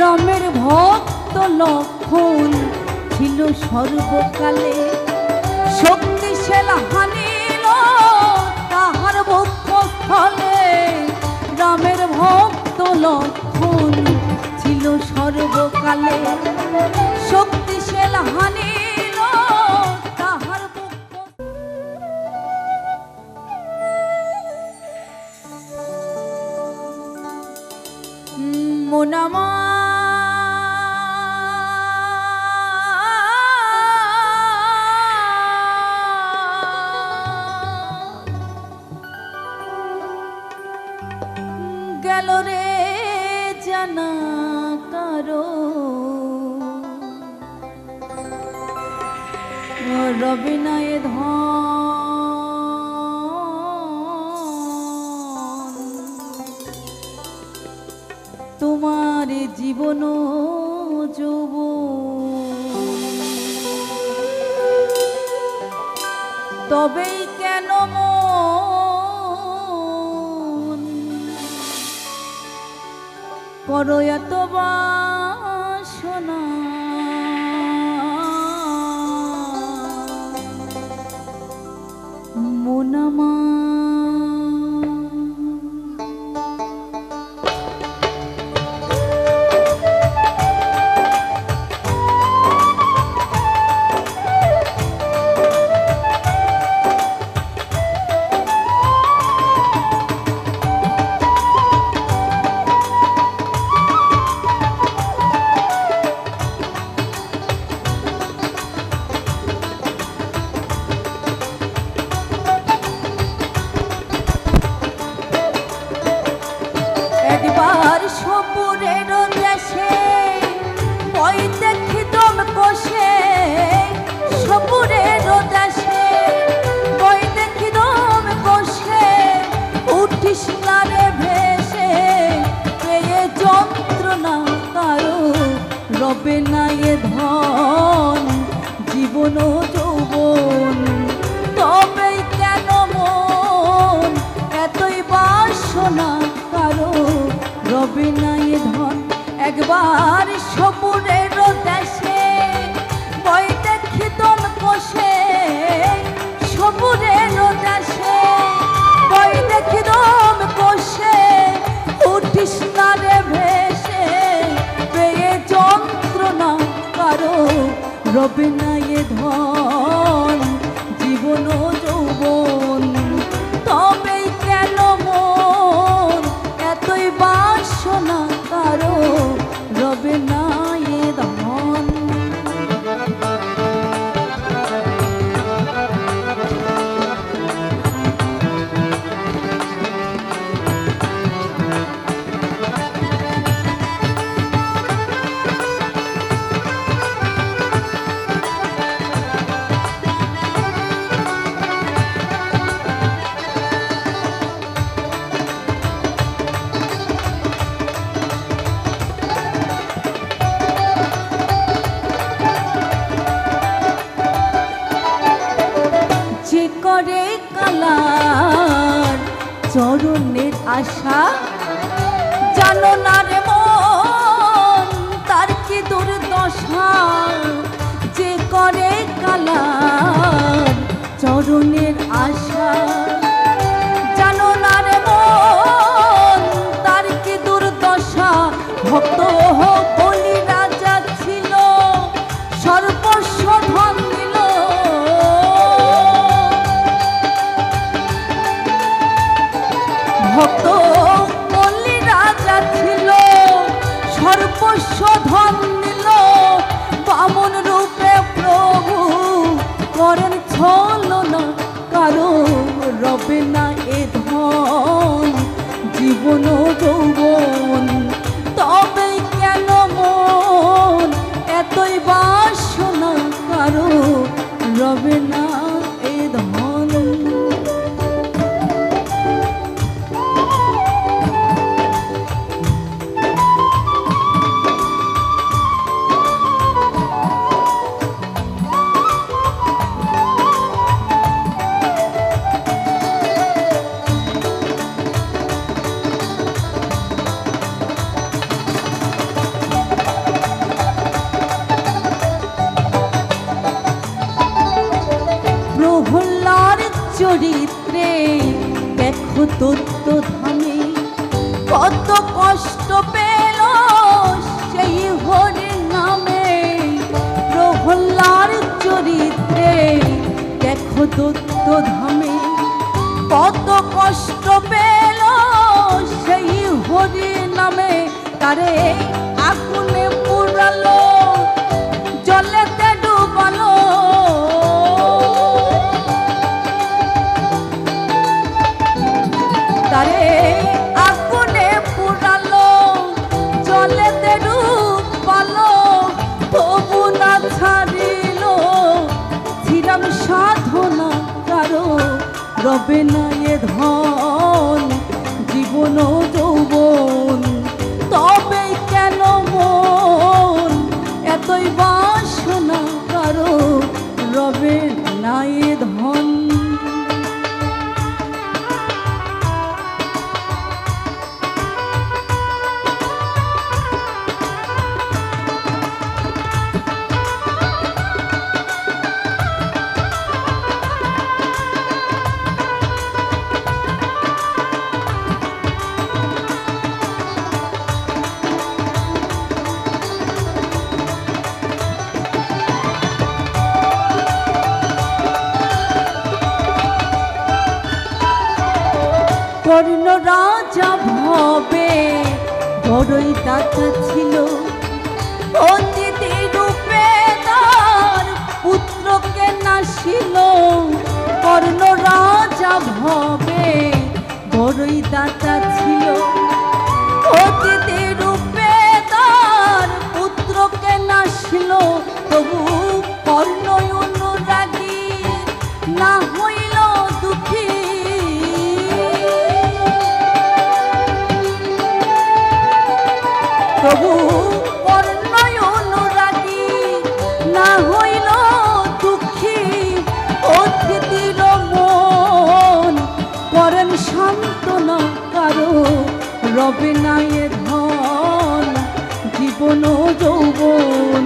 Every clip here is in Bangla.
রামের ভক্ত লক্ষণ ছিল সর্বকালে, শক্তিশাল হানিল তাহার বক্ষস্থলে। রামের ভক্ত লক্ষণ ছিল সর্বকালে, শক্তিশাল হানিল তাহার বক্ষ। মোনামা গেল রে জানা কারো, রবে না এ ধন, তোমার জীবন যৌবন। তবেই কেন মন করো এত বাসনা, মন আমার একবার সপুরের দেশে ওই দেখি দম কষে, সপুরের দেশে ওই দেখি দম কষে, উঠিস না রে ভেসে পেয়ে যন্ত্রণা কারো, রবে না এ ধন জীবন যৌবন। তবেই কেন মন এতই বাসনা কারো, রবে না এ ধন। একবার সপুরের দেশে বই দেখি দম কষে, সপুরের দেশে বই দেখি দম কষে, উঠিস না রে ভেসে পেয়ে যন্ত্রণা কারো, রবে না এ ধন জীবন যৌবন। তবেই কেন মন এতই বাসনা কারো, রবে না এ ধন। যে করে কালার চরণের আশা, জানো না রে মন তার কি দুর্দশা। যে করে কালার চরণের আশা, জানো না রে মন তার কি দুর্দশা। ভক্ত বলি রাজা ছিল সর্বস্ব ধন দিল, ভক্ত বলি রাজা ছিল সর্বস্ব ধন দিল। বামন রূপে প্রভু করেন ছলনা কারো, রবে না এ ধন জীবন যৌবন। তবেই কেন মন এতই বাসনা কারো, রবে না এ ধন। চরিত্রে দেখো তত্ত্ব ধামে কত কষ্ট পেল সেই হরির নামে। প্রহ্লার চরিত্রে দেখো তত্ত্ব ধামে কত কষ্ট পেল সেই হরির নামে। তারে আগুনে পুরালো জলেতে ডুবালো, তারে আগুনে পুরালো জলেতে ডুবালো, তবু না ছাড়িল ছিলাম সাধনা কারো। রবে না এ ধন জীবন যৌবন, তবে কেন মন এতই বাসনা কারো। রবে না এ ধন। কর্ণ রাজা ভবে বড়ই দাতা ছিল, অতিথি রূপে তার পুত্রকে নাসিল। কর্ণ রাজা ভবে বড়ই দাতা ছিল, অতিথি রূপে তার পুত্রকে নাসিল। তবু কর্ণ অনুরাগী না হইল দুঃখী, প্রভু কর্ণ অনুরাগী না হইল দুঃখী। অতিথির মন করেন সান্ত্বনা কারো। রবে না এ ধন জীবন যৌবন,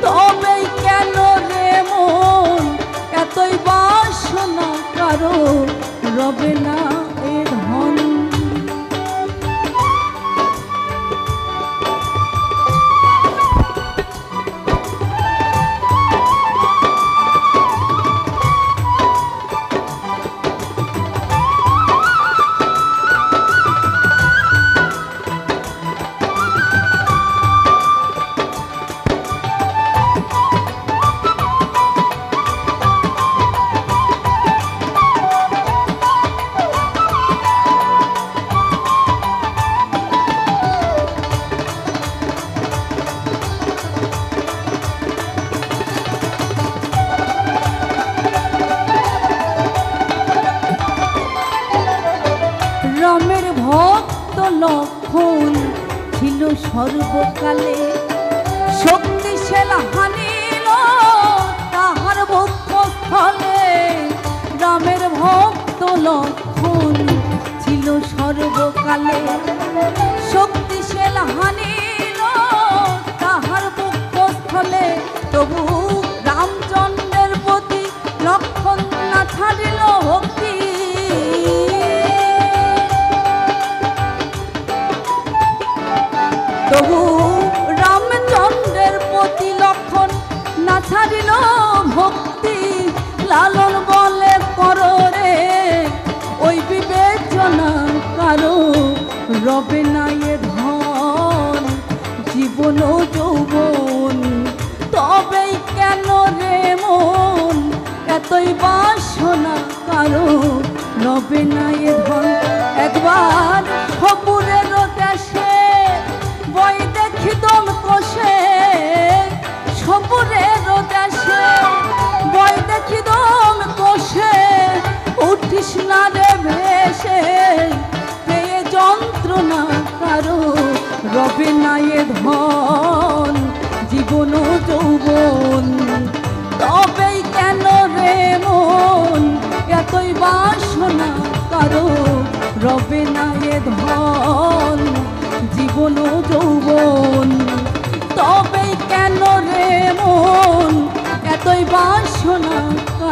তবে কেন রে মন এতই বাসনা কারো। রবে না এ ধন। রামের ভক্ত লক্ষণ ছিল সর্বকালে, শক্তিশাল হানিল তাহার বক্ষস্থলে। রামের ভক্ত লক্ষণ ছিল সর্বকালে, শক্তিশাল হানিল তাহার বক্ষস্থলে। তবু রামচন্দ্রের প্রতি লক্ষণ না ছাড়িল ভক্তি, তবু রামচন্দ্রের প্রতি লক্ষণ না ছাড়িল ভক্তি। লালন বলে করো রে ওই বিবেচনা কারো। রবে না এ ধন জীবন যৌবন, তবেই কেন রে মন এতই বাসনা কারো। রবে না এ ধন। একবার সপুরের দেশে বই দেখি দম কষে, সপুরের দেশে বই দেখি দম কষে। উঠিস না রে ভেসে পেয়ে যন্ত্রণা কারো। রবে না এ ধন জীবন যৌবন, তবেই কেন রে মন এতই বাসনা কারো। রবে না এ ধন জীবন যৌবন, তবেই কেন রে মন এতই বাসনা কারো।